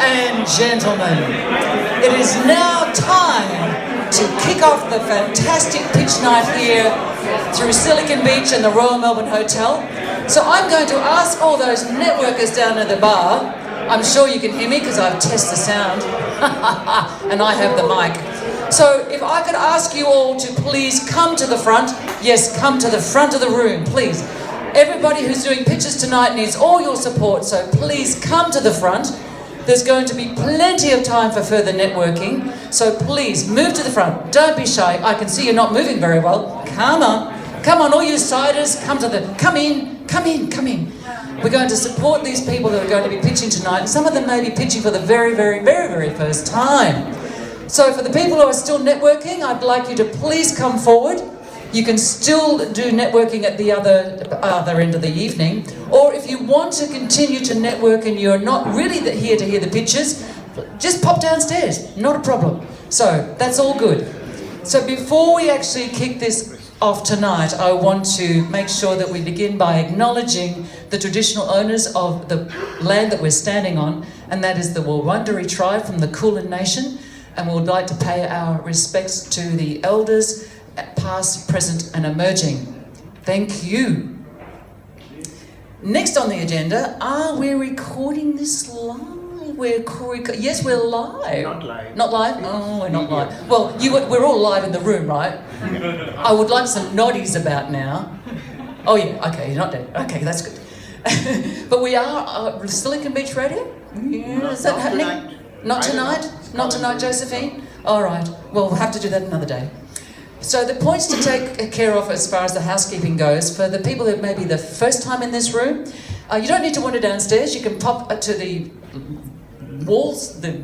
and gentlemen, it is now time to kick off the fantastic pitch night here through Silicon Beach and the Royal Melbourne Hotel. So I'm going to ask all those networkers down at the bar, I'm sure you can hear me because I've tested the sound, and I have the mic. So if I could ask you all to please come to the front. Yes, come to the front of the room, please. Everybody who's doing pitches tonight needs all your support, so please come to the front. There's going to be plenty of time for further networking, so please move to the front. Don't be shy. I can see you're not moving very well. Come on, all you siders, come in. We're going to support these people that are going to be pitching tonight, and some of them may be pitching for the very, very, very, very first time. So for the people who are still networking, I'd like you to please come forward. You can still do networking at the other end of the evening, or if you want to continue to network and you're not really here to hear the pitches, just pop downstairs, not a problem. So that's all good. So before we actually kick this off tonight, I want to make sure that we begin by acknowledging the traditional owners of the land that we're standing on, and that is the Wurundjeri tribe from the Kulin Nation, and we would like to pay our respects to the elders, past, present and emerging. Thank you. Next on the agenda, are we recording this live? Yes, we're live. Not live. Not live? Oh, we're not live. Well, we're all live in the room, right? I would like some noddies about now. Oh yeah, okay, you're not dead. Okay, that's good. But we are Silicon Beach Radio? Yeah, is that happening? Tonight. Not tonight? Not tonight, Josephine? All right, well, we'll have to do that another day. So the points to take care of as far as the housekeeping goes, for the people that may be the first time in this room, you don't need to wander downstairs. You can pop to the walls, the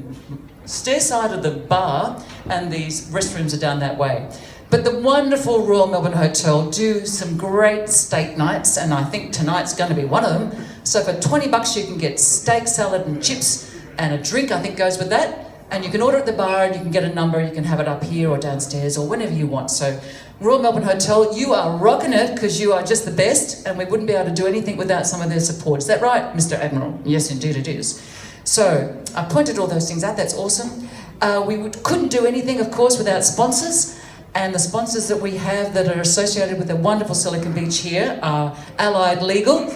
stair side of the bar, and these restrooms are down that way. But the wonderful Royal Melbourne Hotel do some great steak nights, and I think tonight's going to be one of them. So for $20 you can get steak, salad and chips, and a drink I think goes with that. And you can order at the bar and you can get a number, you can have it up here or downstairs or whenever you want. So Royal Melbourne Hotel, you are rocking it because you are just the best, and we wouldn't be able to do anything without some of their support. Is that right, Mr. Admiral? Yes, indeed it is. So I pointed all those things out, that's awesome. Couldn't do anything, of course, without sponsors. And the sponsors that we have that are associated with the wonderful Silicon Beach here are Allied Legal.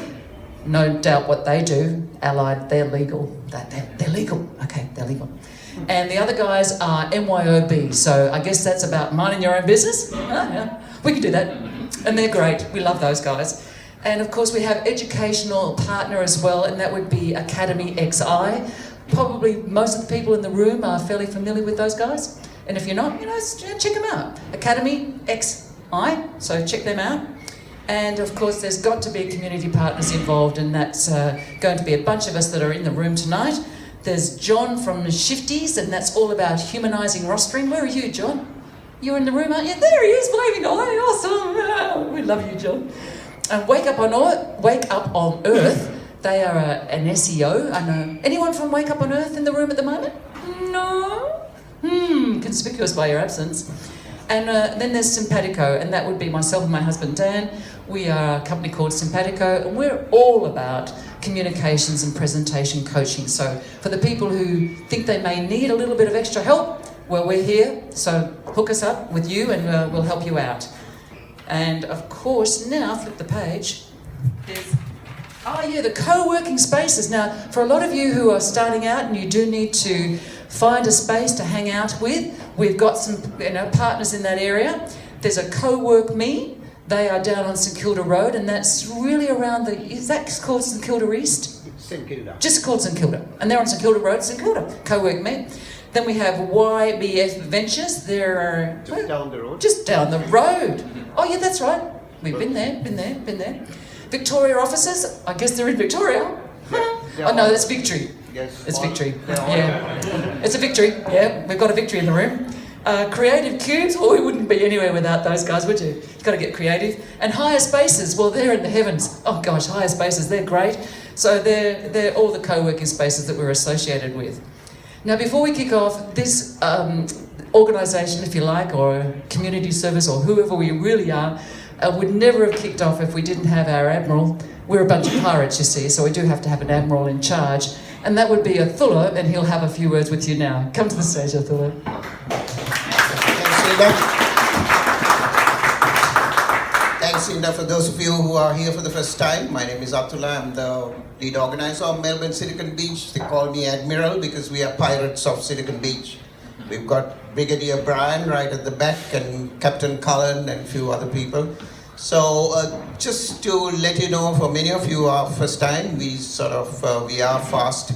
No doubt what they do. Allied, they're legal. They're legal. Okay, they're legal. And the other guys are MYOB, so I guess that's about minding your own business. Yeah, we can do that. And they're great, we love those guys. And of course we have educational partner as well, and that would be AcademyXi. Probably most of the people in the room are fairly familiar with those guys. And if you're not, check them out. AcademyXi, so check them out. And of course there's got to be community partners involved, and that's going to be a bunch of us that are in the room tonight. There's John from the Shifties, and that's all about humanising rostering. Where are you, John? You're in the room, aren't you? There he is, waving away. Awesome. We love you, John. And Wake Up on Earth, they are an SEO. I know. Anyone from Wake Up on Earth in the room at the moment? No? Conspicuous by your absence. And then there's Simpatico, and that would be myself and my husband Dan. We are a company called Simpatico, and we're all about communications and presentation coaching. So for the people who think they may need a little bit of extra help, well, we're here. So hook us up with you and we'll help you out. And of course, now flip the page. There's the co-working spaces. Now, for a lot of you who are starting out and you do need to find a space to hang out with, we've got some partners in that area. There's a Co-Work Me. They are down on St Kilda Road, and that's really around is that called St Kilda East? St Kilda. Just called St Kilda. And they're on St Kilda Road, St Kilda. Co-Work Me. Then we have YBF Ventures. They're just down the road. Just down the road. Oh yeah, that's right. We've been there. Victoria offices. I guess they're in Victoria. Oh no, that's Victory. Yes. It's Victory. Yeah. It's a victory. Yeah, we've got a victory in the room. Creative Cubes, well, we wouldn't be anywhere without those guys, would you? You've got to get creative. And Higher Spaces, well, they're in the heavens. Oh gosh, Higher Spaces, they're great. So they're all the co-working spaces that we're associated with. Now, before we kick off, this organisation, if you like, or community service, or whoever we really are, would never have kicked off if we didn't have our Admiral. We're a bunch of pirates, you see, so we do have to have an Admiral in charge. and that would be Athula, and he'll have a few words with you now. Come to the stage, Athula. Thanks, Linda. For those of you who are here for the first time, my name is Athula. I'm the lead organizer of Melbourne Silicon Beach. They call me Admiral because we are pirates of Silicon Beach. We've got Brigadier Brian right at the back and Captain Cullen and a few other people. So just to let you know, for many of you are first time, we are fast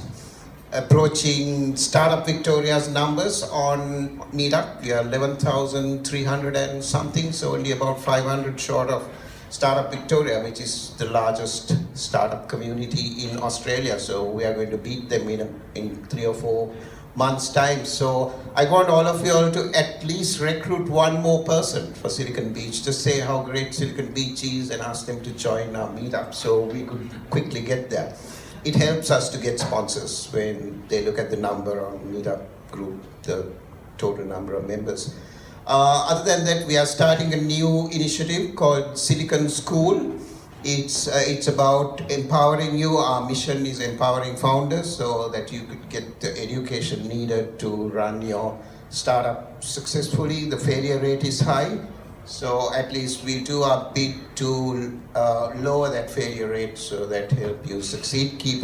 approaching Startup Victoria's numbers on Meetup. We are 11,300 and something, so only about 500 short of Startup Victoria, which is the largest startup community in Australia. So we are going to beat them in 3 or 4 months' time. So I want all of you all to at least recruit one more person for Silicon Beach to say how great Silicon Beach is and ask them to join our meetup so we could quickly get there. It helps us to get sponsors when they look at the number on Meetup group, the total number of members. Other than that, we are starting a new initiative called Silicon School. It's about empowering you. Our mission is empowering founders so that you could get the education needed to run your startup successfully. The failure rate is high, so at least we do our bit to lower that failure rate so that help you succeed. Keep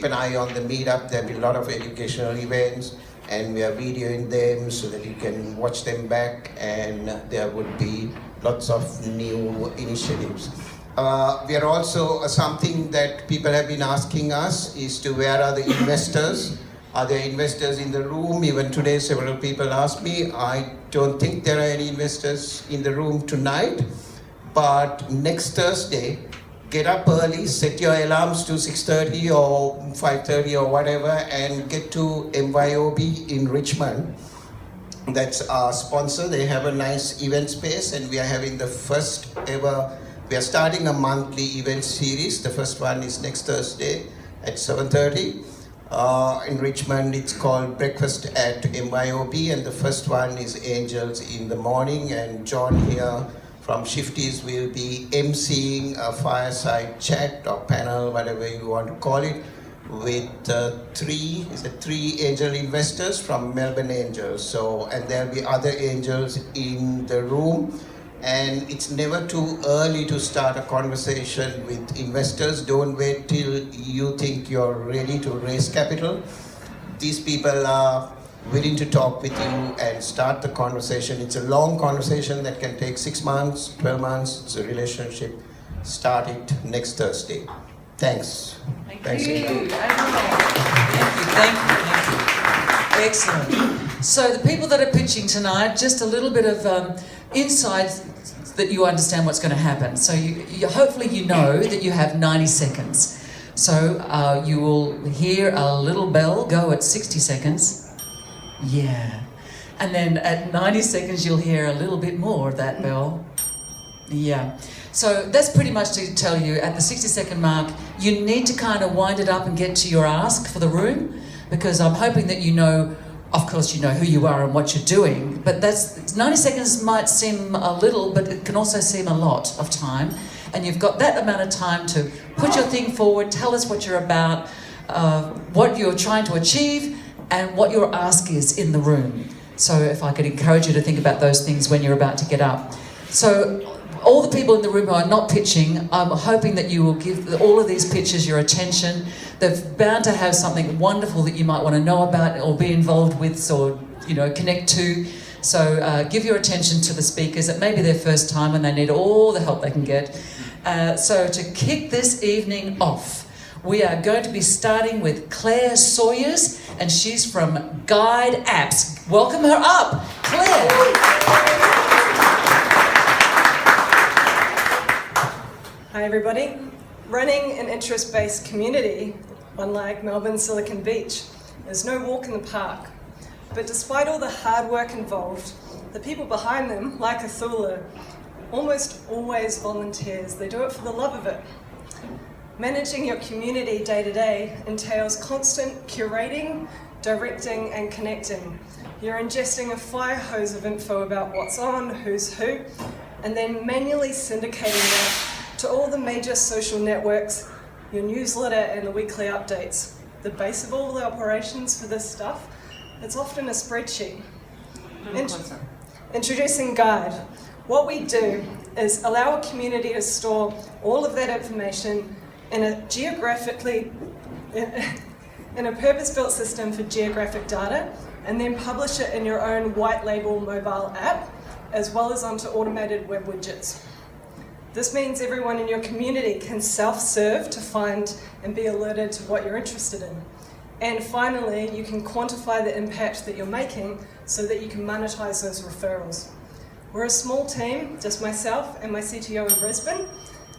an eye on the meetup. There'll be a lot of educational events, and we are videoing them so that you can watch them back, and there would be lots of new initiatives. We are also, something that people have been asking us is to where are the investors? Are there investors in the room? Even today several people asked me. I don't think there are any investors in the room tonight, but next Thursday, get up early, set your alarms to 6:30 or 5:30 or whatever, and get to MYOB in Richmond. That's our sponsor. They have a nice event space, and we are having the first ever. We are starting a monthly event series. The first one is next Thursday at 7:30. In Richmond, it's called Breakfast at MYOB, and the first one is Angels in the morning, and John here from Shifties will be emceeing a fireside chat or panel, whatever you want to call it, with three angel investors from Melbourne Angels. So, and there'll be other angels in the room. And it's never too early to start a conversation with investors. Don't wait till you think you're ready to raise capital. These people are willing to talk with you and start the conversation. It's a long conversation that can take 6 months, 12 months. It's a relationship. Start it next Thursday. Thanks. Thank you. Thank you. Excellent. So the people that are pitching tonight, just a little bit of insight that you understand what's going to happen. So you hopefully you know that you have 90 seconds. So you will hear a little bell go at 60 seconds. Yeah. And then at 90 seconds you'll hear a little bit more of that bell. Yeah. So that's pretty much to tell you at the 60-second mark, you need to kind of wind it up and get to your ask for the room, because I'm hoping that you know, of course you know who you are and what you're doing, but that's 90 seconds might seem a little, but it can also seem a lot of time. And you've got that amount of time to put your thing forward, tell us what you're about, what you're trying to achieve, and what your ask is in the room. So if I could encourage you to think about those things when you're about to get up. So all the people in the room who are not pitching, I'm hoping that you will give all of these pitches your attention. They're bound to have something wonderful that you might want to know about or be involved with or, you know, connect to. So give your attention to the speakers. It may be their first time and they need all the help they can get. So to kick this evening off, we are going to be starting with Claire Sawyers, and she's from GuideApp. Welcome her up, Claire. Hi everybody. Running an interest-based community, unlike Melbourne Silicon Beach, there's no walk in the park. But despite all the hard work involved, the people behind them, like Athula, almost always volunteers. They do it for the love of it. Managing your community day to day entails constant curating, directing and connecting. You're ingesting a fire hose of info about what's on, who's who, and then manually syndicating that to all the major social networks, your newsletter and the weekly updates. the base of all the operations for this stuff, it's often a spreadsheet. Introducing Guide. What we do is allow a community to store all of that information in a purpose-built system for geographic data, and then publish it in your own white label mobile app, as well as onto automated web widgets. This means everyone in your community can self-serve to find and be alerted to what you're interested in. And finally, you can quantify the impact that you're making so that you can monetize those referrals. We're a small team, just myself and my CTO in Brisbane.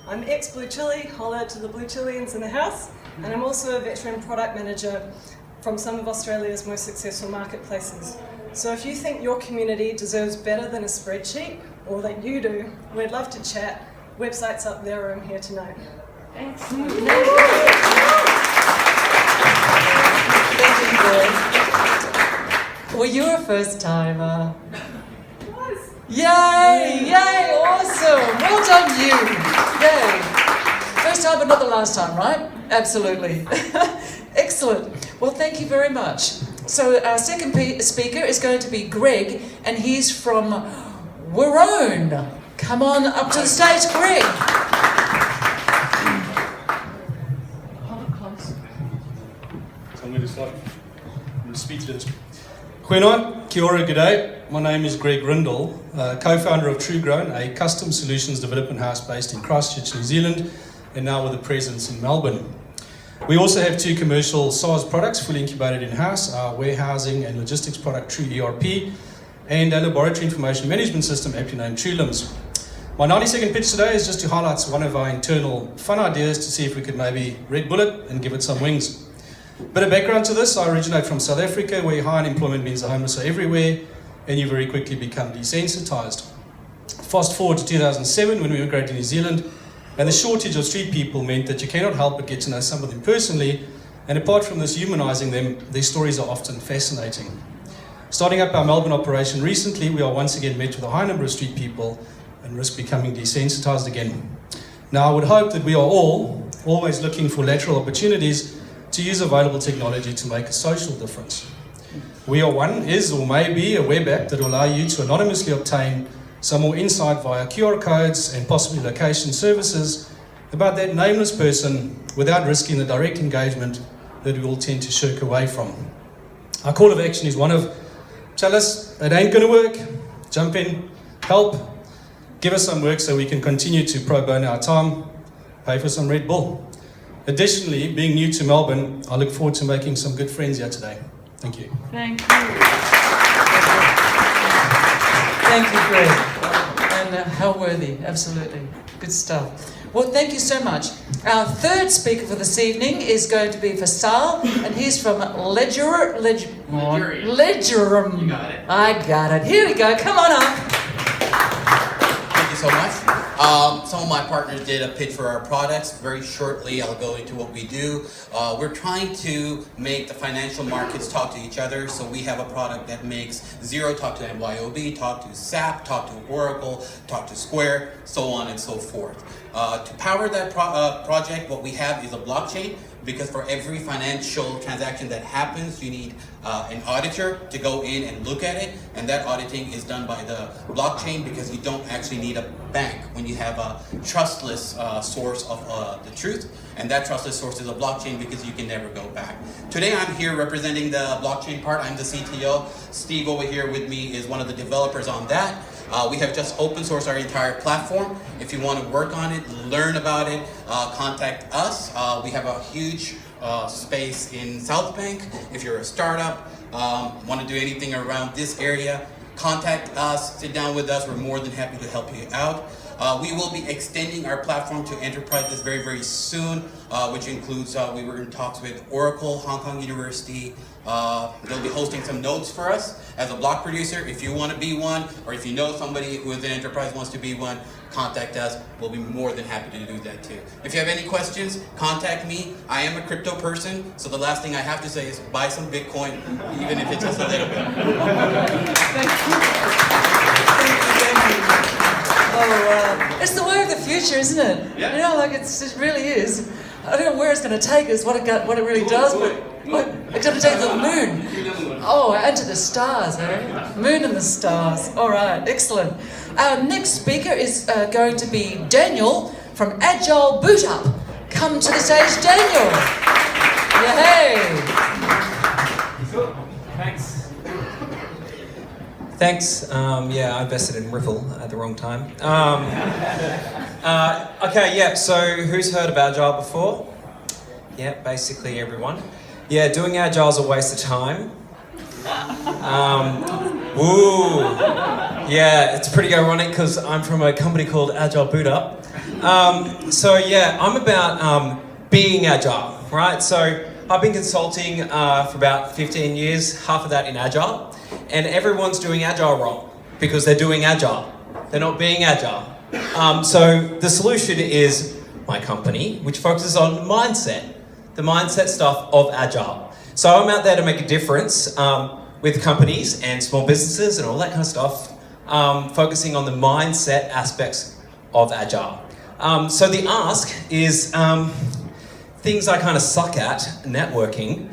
I'm ex-Blue Chili, holla to the Blue Chilians in the house, and I'm also a veteran product manager from some of Australia's most successful marketplaces. So if you think your community deserves better than a spreadsheet, or that you do, we'd love to chat. Website's up there, I'm here tonight. Thanks. Thank you, Greg. Well, you're a first timer. Yay! Yay! Awesome! Well done, you! Yay! First time, but not the last time, right? Absolutely. Excellent. Well, thank you very much. So our second speaker is going to be Greg, and he's from Werone. Come on up to the stage, Greg. Hold it close. So I'm going to speak to this. Goeienaand, kia ora, g'day. My name is Greg Rindle, co-founder of TrueGrown, a custom solutions development house based in Christchurch, New Zealand, and now with a presence in Melbourne. We also have two commercial SaaS products fully incubated in-house, our warehousing and logistics product True ERP, and a laboratory information management system aptly named TrueLimbs. My 90-second pitch today is just to highlight one of our internal fun ideas to see if we could maybe red bullet and give it some wings. Bit of background to this, I originate from South Africa, where high unemployment means the homeless are everywhere, and you very quickly become desensitized. Fast forward to 2007 when we immigrated to New Zealand, and the shortage of street people meant that you cannot help but get to know some of them personally, and apart from this humanizing them, their stories are often fascinating. Starting up our Melbourne operation recently, we are once again met with a high number of street people and risk becoming desensitized again. Now, I would hope that we are all always looking for lateral opportunities to use available technology to make a social difference. We Are One is or may be a web app that will allow you to anonymously obtain some more insight via QR codes and possibly location services about that nameless person without risking the direct engagement that we all tend to shirk away from. Our call of action is one of, tell us it ain't gonna work, jump in, help, give us some work so we can continue to pro bono our time, pay for some Red Bull. Additionally, being new to Melbourne, I look forward to making some good friends here today. Thank you. Thank you. Thank you, Greg. And how worthy, absolutely. Good stuff. Well, thank you so much. Our third speaker for this evening is going to be Faisal, and he's from Ledgerium. You got it. I got it. Here we go. Come on up. Thank you so much. Some of my partners did a pitch for our products. Very shortly, I'll go into what we do. We're trying to make the financial markets talk to each other, so we have a product that makes Xero talk to MYOB, talk to SAP, talk to Oracle, talk to Square, so on and so forth. To power that project, what we have is a blockchain, because for every financial transaction that happens, you need an auditor to go in and look at it, and that auditing is done by the blockchain because you don't actually need a bank when you have a trustless source of the truth, and that trustless source is a blockchain because you can never go back. Today I'm here representing the blockchain part. I'm the CTO. Steve over here with me is one of the developers on that. We have just open sourced our entire platform. If you want to work on it, learn about it, contact us. We have a huge space in South Bank. If you're a startup, want to do anything around this area, contact us, sit down with us. We're more than happy to help you out. We will be extending our platform to enterprises very, very soon, which includes, we were in talks with Oracle, Hong Kong University. They'll be hosting some nodes for us as a block producer. If you want to be one, or if you know somebody who is an enterprise wants to be one, contact us. We'll be more than happy to do that too. If you have any questions, contact me. I am a crypto person, so the last thing I have to say is buy some Bitcoin, even if it's just a little bit. Thank you. Oh, it's the way of the future, isn't it? Yeah. You know, like it really is. I don't know where it's going to take us, what it really does, but it's going to take the moon. Oh, and to the stars, eh? Moon and the stars. All right, excellent. Our next speaker is going to be Daniel from Agile Bootup. Come to the stage, Daniel. Yay! Thanks. Thanks. Yeah, I invested in Ripple at the wrong time. Okay, yeah, so who's heard of Agile before? Yeah, basically everyone. Yeah, doing Agile is a waste of time. Woo! Yeah, it's pretty ironic because I'm from a company called Agile Bootup. So yeah, I'm about being Agile, right? So I've been consulting for about 15 years, half of that in Agile, and everyone's doing Agile wrong because they're doing Agile. They're not being Agile. So the solution is my company, which focuses on mindset, the mindset stuff of Agile. So I'm out there to make a difference with companies and small businesses and all that kind of stuff, focusing on the mindset aspects of Agile. So the ask is things I kind of suck at, networking.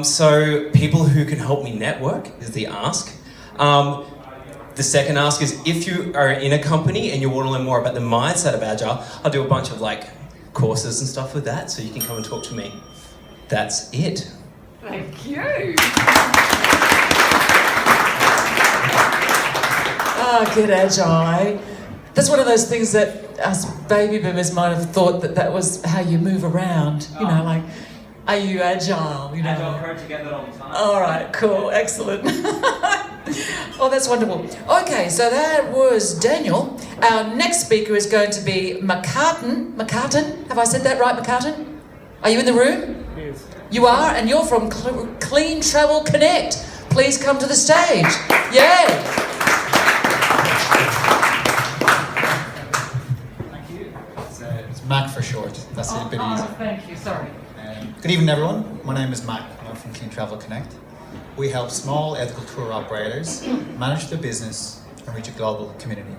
So people who can help me network is the ask. The second ask is if you are in a company and you want to learn more about the mindset of Agile, I'll do a bunch of like courses and stuff with that, so you can come and talk to me. That's it. Thank you. Ah, get Agile, eh? That's one of those things that us baby boomers might have thought that was how you move around. You know, like, are you agile? You know. Agile Pro to get that all the time. All right, cool, excellent. Oh, that's wonderful. Okay, so that was Daniel. Our next speaker is going to be McCartan. McCartan, have I said that right, McCartan? Are you in the room? Yes. You are, and you're from Clean Travel Connect. Please come to the stage. Yay! It's Mac for short. That's a bit easy. Thank you, sorry. Good evening, everyone. My name is Mac. I'm from Clean Travel Connect. We help small ethical tour operators manage their business and reach a global community.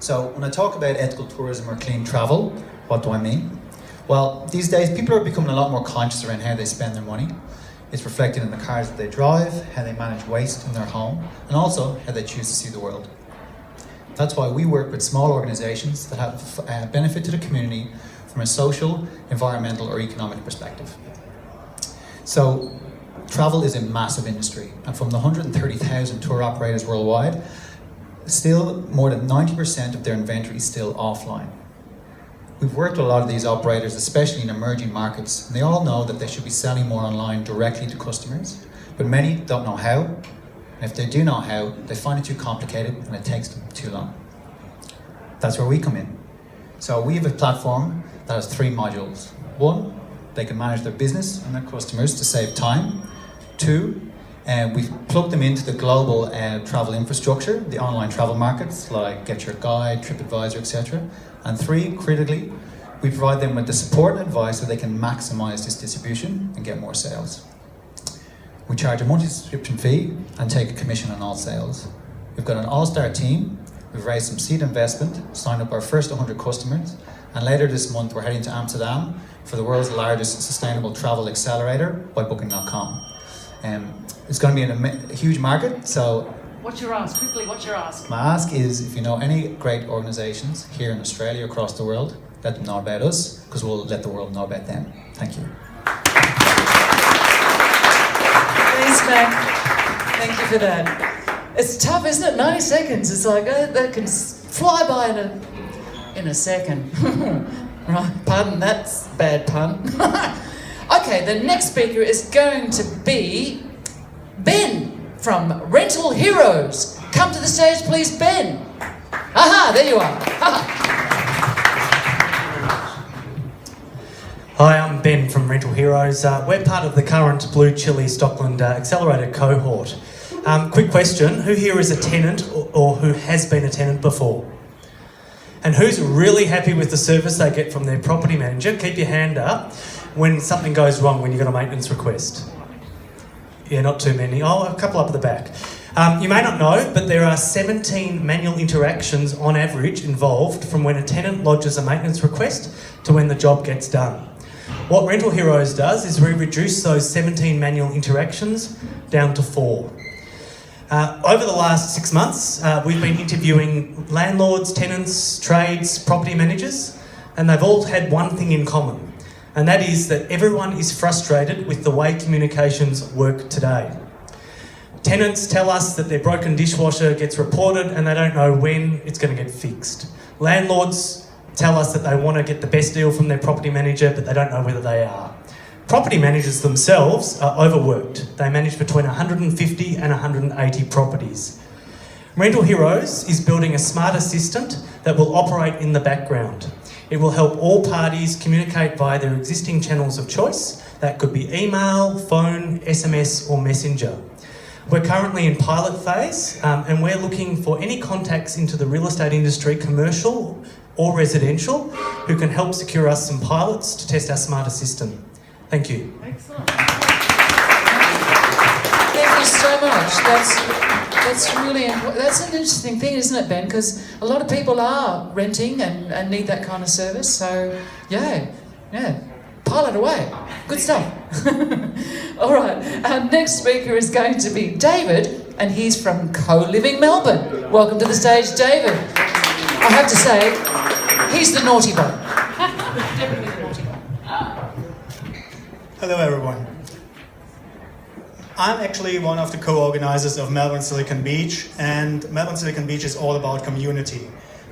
So when I talk about ethical tourism or clean travel, what do I mean? Well, these days people are becoming a lot more conscious around how they spend their money. It's reflected in the cars that they drive, how they manage waste in their home, and also how they choose to see the world. That's why we work with small organisations that have benefit to the community from a social, environmental or economic perspective. So travel is a massive industry, and from the 130,000 tour operators worldwide, still more than 90% of their inventory is still offline. We've worked with a lot of these operators, especially in emerging markets, and they all know that they should be selling more online directly to customers, but many don't know how, and if they do know how, they find it too complicated and it takes them too long. That's where we come in. So we have a platform that has 3 modules. 1, they can manage their business and their customers to save time. 2, we've plugged them into the global travel infrastructure, the online travel markets like Get Your Guide, TripAdvisor, etc. And 3, critically, we provide them with the support and advice so they can maximize this distribution and get more sales. We charge a monthly subscription fee and take a commission on all sales. We've got an all-star team, we've raised some seed investment, signed up our first 100 customers, and later this month we're heading to Amsterdam for the world's largest sustainable travel accelerator by Booking.com. It's going to be a huge market, so... What's your ask? Quickly, what's your ask? My ask is, if you know any great organisations here in Australia, across the world, let them know about us, because we'll let the world know about them. Thank you. Thanks, Mac. Thank you for that. It's tough, isn't it? 90 seconds. It's like, that can fly by in a second. Right, pardon, that's a bad pun. Okay, the next speaker is going to be Ben from Rental Heroes. Come to the stage, please, Ben. Aha, there you are. Hi, I'm Ben from Rental Heroes. We're part of the current Blue Chili Stockland Accelerator cohort. Quick question, who here is a tenant or who has been a tenant before? And who's really happy with the service they get from their property manager? Keep your hand up when something goes wrong, when you've got a maintenance request. Yeah, not too many. Oh, a couple up at the back. You may not know, but there are 17 manual interactions on average involved from when a tenant lodges a maintenance request to when the job gets done. What Rental Heroes does is we reduce those 17 manual interactions down to 4. Over the last 6 months, we've been interviewing landlords, tenants, trades, property managers, and they've all had one thing in common, and that is that everyone is frustrated with the way communications work today. Tenants tell us that their broken dishwasher gets reported and they don't know when it's going to get fixed. Landlords tell us that they want to get the best deal from their property manager, but they don't know whether they are. Property managers themselves are overworked. They manage between 150 and 180 properties. Rental Heroes is building a smart assistant that will operate in the background. It will help all parties communicate via their existing channels of choice. That could be email, phone, SMS or messenger. We're currently in pilot phase and we're looking for any contacts into the real estate industry, commercial or residential, who can help secure us some pilots to test our smart assistant. Thank you. Excellent. Thank you so much. That's an interesting thing, isn't it, Ben? Because a lot of people are renting and need that kind of service. So, yeah, pilot away. Good stuff. All right, our next speaker is going to be David, and he's from Co-Living Melbourne. Welcome to the stage, David. I have to say, he's the naughty boy. Definitely the naughty boy. Hello everyone. I'm actually one of the co-organizers of Melbourne Silicon Beach, and Melbourne Silicon Beach is all about community.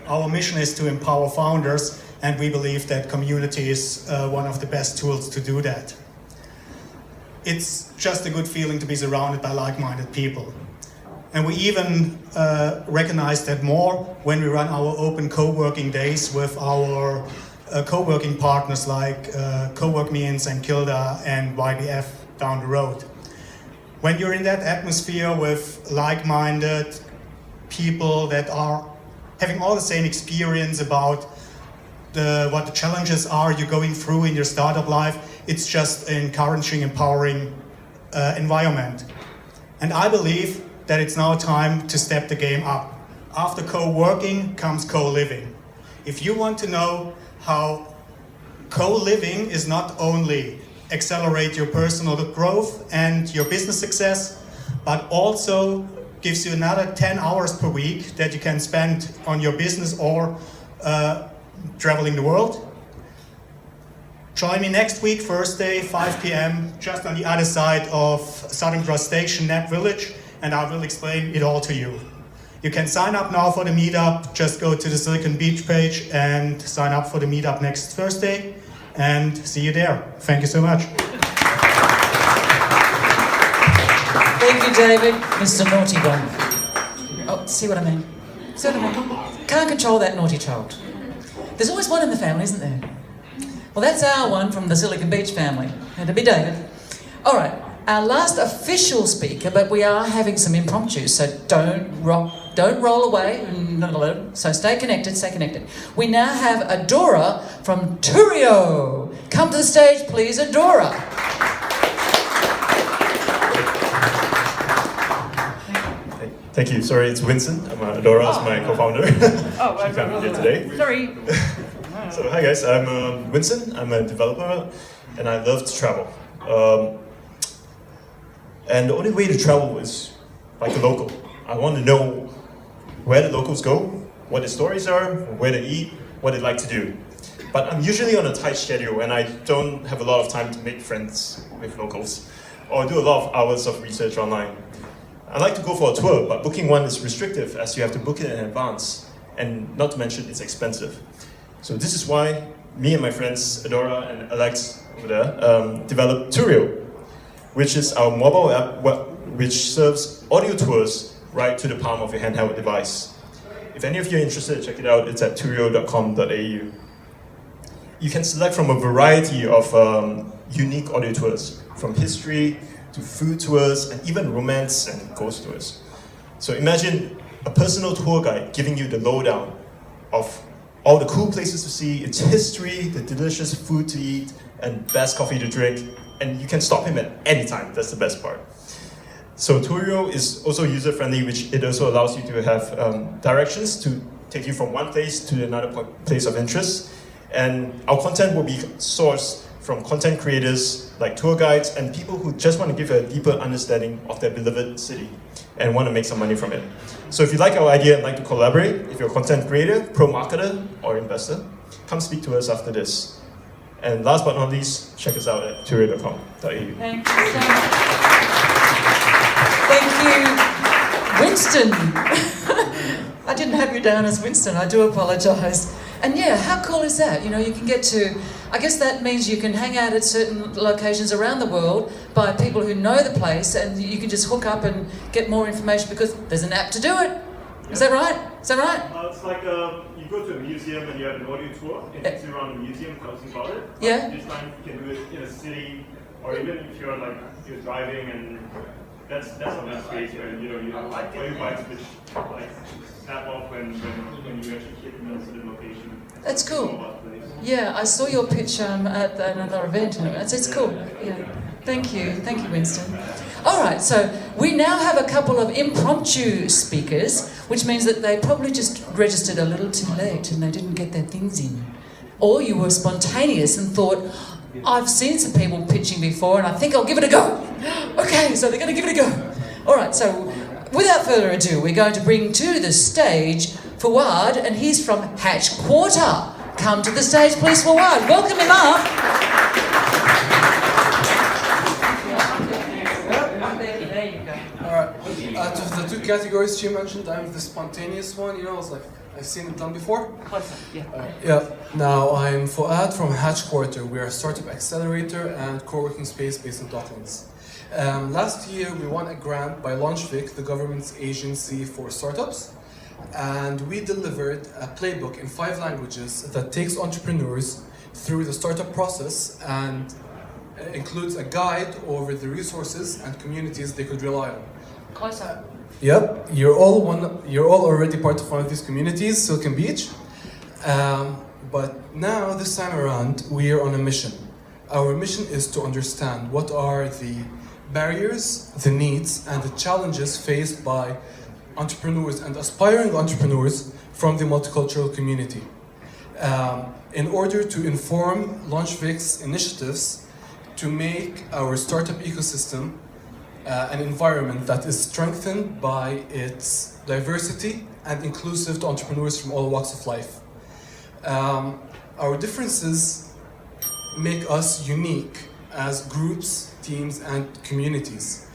Our mission is to empower founders, and we believe that community is one of the best tools to do that. It's just a good feeling to be surrounded by like-minded people. And we even recognize that more when we run our open co-working days with our co-working partners like CoWork in St Kilda and YBF down the road. When you're in that atmosphere with like-minded people that are having all the same experience about what the challenges are you're going through in your startup life, it's just an encouraging, empowering environment. And I believe that it's now time to step the game up. After co-working comes co-living. If you want to know how co-living is not only accelerate your personal growth and your business success, but also gives you another 10 hours per week that you can spend on your business or traveling the world. Join me next week, Thursday, 5 p.m, just on the other side of Southern Cross Station, Nap Village, and I will explain it all to you. You can sign up now for the meetup. Just go to the Silicon Beach page and sign up for the meetup next Thursday, and see you there. Thank you so much. Thank you, David. Mr. Naughty Boy. Oh, see what I mean? See what I mean? Can't control that naughty child. There's always one in the family, isn't there? Well, that's our one from the Silicon Beach family. It'll be David. All right, our last official speaker, but we are having some impromptus, so don't roll away. So stay connected. We now have Adora from Tourio. Come to the stage, please, Adora. Thank you. Sorry, it's Winson. Adora is my co-founder. She can't be here today. Sorry. So hi guys, I'm Winson. I'm a developer, and I love to travel. And the only way to travel is like a local. I want to know where the locals go, what the stories are, where they eat, what they like to do. But I'm usually on a tight schedule, and I don't have a lot of time to make friends with locals, or do a lot of hours of research online. I like to go for a tour, but booking one is restrictive, as you have to book it in advance, and not to mention it's expensive. So this is why me and my friends Adora and Alex over there developed Tourio, which is our mobile app which serves audio tours right to the palm of your handheld device. If any of you are interested, check it out. It's at tourio.com.au. You can select from a variety of unique audio tours, from history to food tours and even romance and ghost tours. So imagine a personal tour guide giving you the lowdown of all the cool places to see, its history, the delicious food to eat, and best coffee to drink, and you can stop him at any time. That's the best part. So Tourio is also user-friendly, which it also allows you to have directions to take you from one place to another place of interest. And our content will be sourced from content creators like tour guides and people who just want to give a deeper understanding of their beloved city and want to make some money from it. So if you like our idea and like to collaborate, if you're a content creator, pro marketer, or investor, come speak to us after this. And last but not least, check us out at tourio.com.au. Thank you so much. Thank you, Winston. I didn't have you down as Winston, I do apologise. And yeah, how cool is that? You know, you can get to, I guess that means you can hang out at certain locations around the world by people who know the place, and you can just hook up and get more information because there's an app to do it. Is that right? Is that right? It's like you go to a museum and you have an audio tour, and takes you around the museum, tells you about it. Yeah. This time you can do it in a city, or even if you're driving, and that's on that space where you play bites which like snap off when you actually hit a certain location. That's cool. Yeah, I saw your pitch at another event, and it's cool. Yeah. Thank you, Winston. All right, so we now have a couple of impromptu speakers, which means that they probably just registered a little too late and they didn't get their things in. Or you were spontaneous and thought, I've seen some people pitching before and I think I'll give it a go. Okay, so they're going to give it a go. All right, so without further ado, we're going to bring to the stage Fouad, and he's from Hatch Quarter. Come to the stage, please, Fouad. Welcome him up. Out of the two categories she mentioned, I'm the spontaneous one. I was like, I've seen it done before. Now I'm Fouad from Hatch Quarter. We are a startup accelerator and co-working space based in Docklands. Last year we won a grant by LaunchVic, the government's agency for startups, and we delivered a playbook in 5 languages that takes entrepreneurs through the startup process and includes a guide over the resources and communities they could rely on. Yep, you're all already part of one of these communities, Silicon Beach. But now, this time around, we are on a mission. Our mission is to understand what are the barriers, the needs, and the challenges faced by entrepreneurs and aspiring entrepreneurs from the multicultural community. In order to inform LaunchVic's initiatives to make our startup ecosystem an environment that is strengthened by its diversity and inclusive to entrepreneurs from all walks of life. Our differences make us unique as groups, teams, and communities.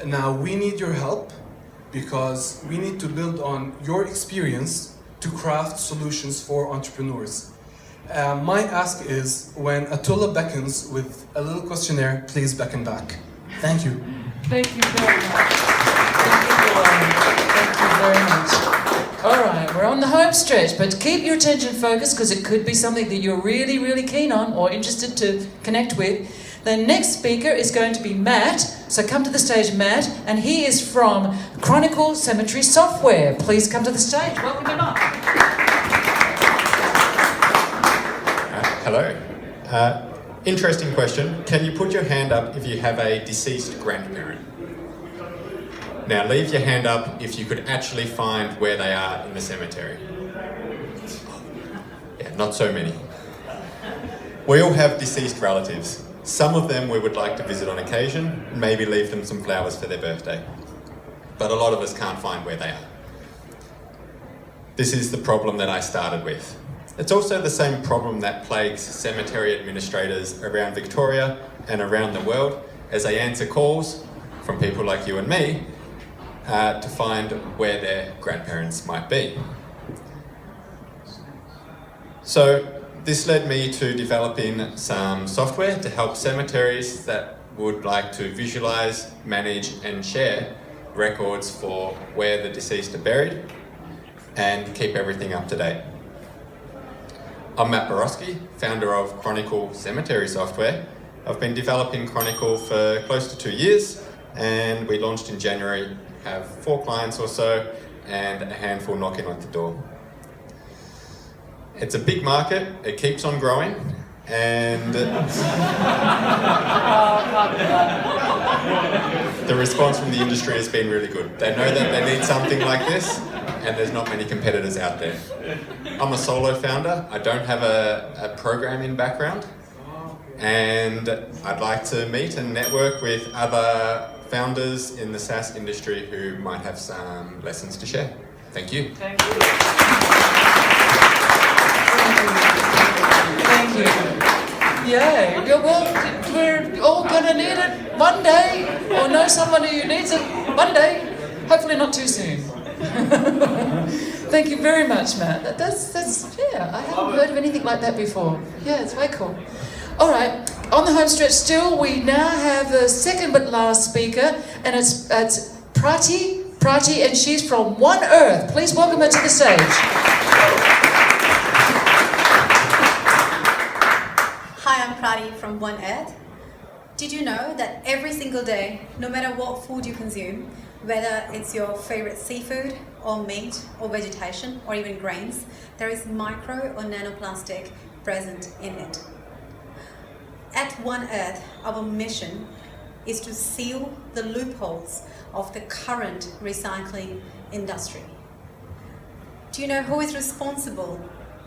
Now we need your help because we need to build on your experience to craft solutions for entrepreneurs. My ask is, when Athula beckons with a little questionnaire, please beckon back. Thank you. Thank you very much. Thank you very much. All right, we're on the home stretch, but keep your attention focused because it could be something that you're really, really keen on or interested to connect with. The next speaker is going to be Matt. So come to the stage, Matt, and he is from Chronicle Cemetary Software. Please come to the stage. Welcome him up. Hello. Interesting question. Can you put your hand up if you have a deceased grandparent? Now leave your hand up if you could actually find where they are in the cemetery. Yeah, not so many. We all have deceased relatives. Some of them we would like to visit on occasion and maybe leave them some flowers for their birthday. But a lot of us can't find where they are. This is the problem that I started with. It's also the same problem that plagues cemetery administrators around Victoria and around the world as they answer calls from people like you and me to find where their grandparents might be. So this led me to developing some software to help cemeteries that would like to visualize, manage and share records for where the deceased are buried and keep everything up to date. I'm Matt Borowski, founder of Chronicle Cemetary Software. I've been developing Chronicle for close to 2 years, and we launched in January, have 4 clients or so, and a handful knocking on the door. It's a big market, it keeps on growing, and the response from the industry has been really good. They know that they need something like this, and there's not many competitors out there. I'm a solo founder. I don't have a programming background, And I'd like to meet and network with other founders in the SaaS industry who might have some lessons to share. Thank you. Thank you. Thank you. Yeah, well, we're all going to need it one day, or know someone who needs it one day. Hopefully not too soon. Thank you very much, Matt. That's yeah, I haven't heard of anything like that before. Yeah, it's way cool. All right, on the home stretch still, we now have the second but last speaker, and it's Prati, and she's from One Earth. Please welcome her to the stage. Hi, I'm Prati from One Earth. Did you know that every single day, no matter what food you consume, whether it's your favorite seafood or meat or vegetation or even grains, there is micro or nanoplastic present in it. At One Earth, our mission is to seal the loopholes of the current recycling industry. Do you know who is responsible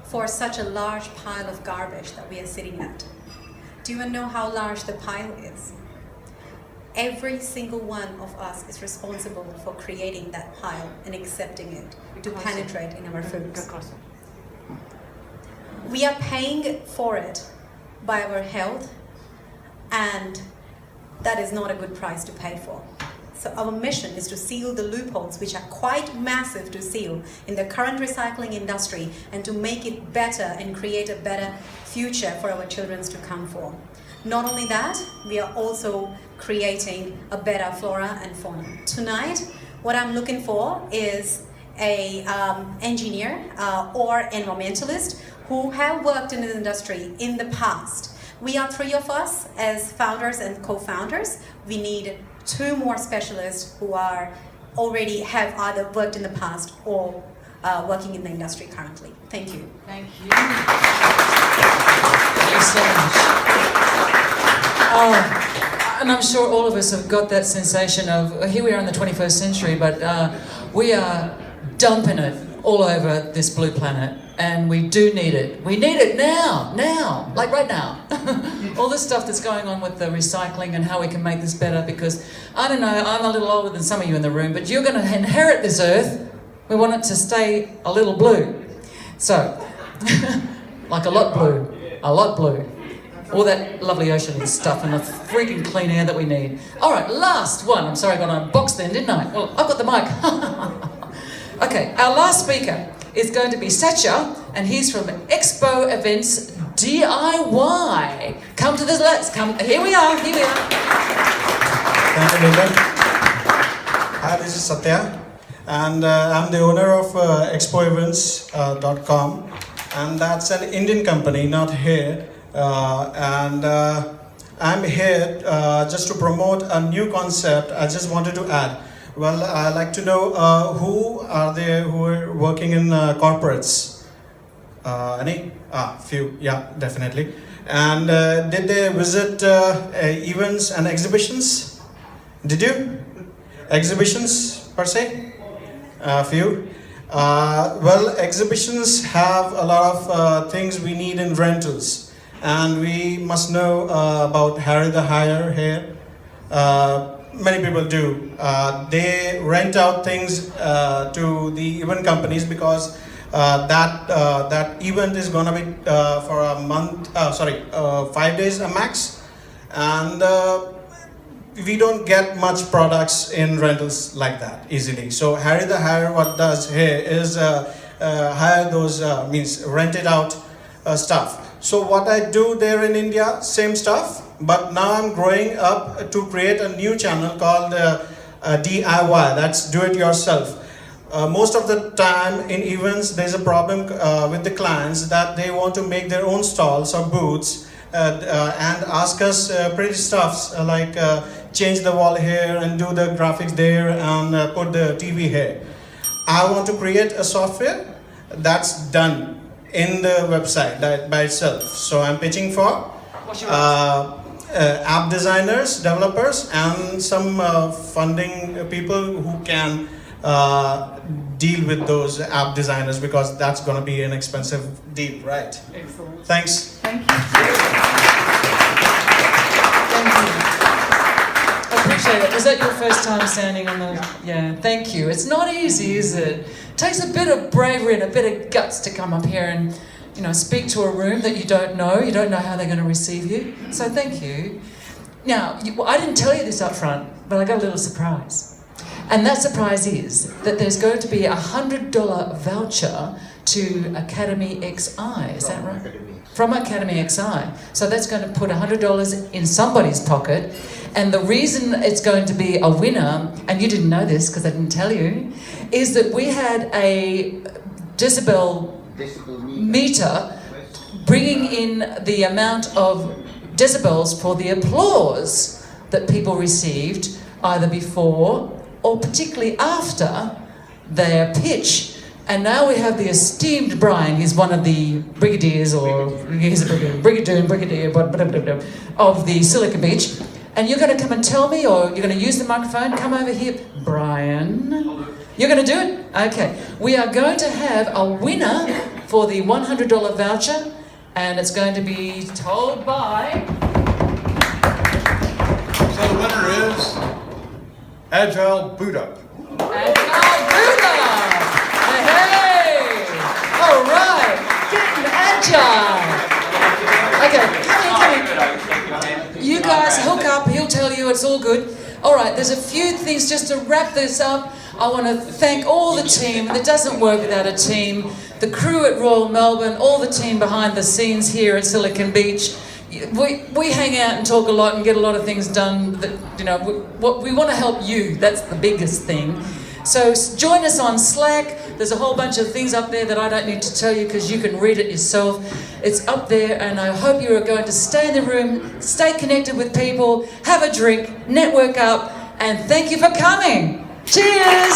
for such a large pile of garbage that we are sitting at? Do you know how large the pile is? Every single one of us is responsible for creating that pile and accepting it to penetrate in our foods. We are paying for it by our health, and that is not a good price to pay for. So our mission is to seal the loopholes, which are quite massive to seal in the current recycling industry, and to make it better and create a better future for our children to come for. Not only that, we are also creating a better flora and fauna. Tonight, what I'm looking for is a engineer or environmentalist who have worked in the industry in the past. We are 3 of us as founders and co-founders. We need 2 more specialists who are already have either worked in the past or working in the industry currently. Thank you. Thank you. Thanks so much. And I'm sure all of us have got that sensation of, here we are in the 21st century, but we are dumping it all over this blue planet. And we do need it. We need it now, like right now. All this stuff that's going on with the recycling and how we can make this better, because, I don't know, I'm a little older than some of you in the room, but you're going to inherit this earth. We want it to stay a little blue. So, like a lot blue. All that lovely ocean stuff and the freaking clean air that we need. All right, last one. I'm sorry I got on a box then, didn't I? Well, I've got the mic. Okay, our last speaker is going to be Sathya, and he's from Expo Events DIY. Come to this, let's come. Here we are. Thank you, Linda. Hi, this is Sathya, and I'm the owner of expoevents.com, and that's an Indian company, not here. I'm here just to promote a new concept. I just wanted to add. Well, I'd like to know who are there who are working in corporates? Any? Few, yeah, definitely. And did they visit events and exhibitions? Did you? Exhibitions per se? Few. Well, exhibitions have a lot of things we need in rentals. And we must know about Harry the Hire here. Many people do. They rent out things to the event companies because that event is gonna be for a month. 5 days a max, and we don't get much products in rentals like that easily. So Harry the Hire, what does here is hire those means rented out stuff. So what I do there in India, same stuff. But now I'm growing up to create a new channel called DIY, that's do it yourself. Most of the time in events, there's a problem with the clients that they want to make their own stalls or booths and ask us pretty stuffs like change the wall here and do the graphics there and put the TV here. I want to create a software that's done in the website by itself. So I'm pitching for app designers, developers, and some funding people who can deal with those app designers, because that's going to be an expensive deal, right? Excellent. Thanks. Thank you. appreciate it. Was that your first time standing on the... Yeah, thank you. It's not easy, is it? It takes a bit of bravery and a bit of guts to come up here and, you know, speak to a room that you don't know. You don't know how they're going to receive you. So thank you. Now, I didn't tell you this up front, but I got a little surprise. And that surprise is that there's going to be a $100 voucher to AcademyXi. Is that right? From AcademyXi. So that's going to put $100 in somebody's pocket. And the reason it's going to be a winner, and you didn't know this because I didn't tell you, is that we had a decibel meter bringing in the amount of decibels for the applause that people received either before or particularly after their pitch. And now we have the esteemed Brian. He's one of the brigadiers, or he's a brigadier of the Silicon Beach. And you're going to come and tell me, or you're going to use the microphone. Come over here, Brian. You're going to do it? Okay. We are going to have a winner for the $100 voucher, and it's going to be told by... So the winner is Agile Bootup. Agile Bootup! Hey! All right, getting agile. Okay, come here. You guys hook up. He'll tell you it's all good. All right, there's a few things just to wrap this up. I want to thank all the team. It doesn't work without a team. The crew at Royal Melbourne, all the team behind the scenes here at Silicon Beach. We hang out and talk a lot and get a lot of things done. That, you know, we want to help you. That's the biggest thing. So join us on Slack. There's a whole bunch of things up there that I don't need to tell you because you can read it yourself. It's up there, and I hope you are going to stay in the room, stay connected with people, have a drink, network up, and thank you for coming. Cheers!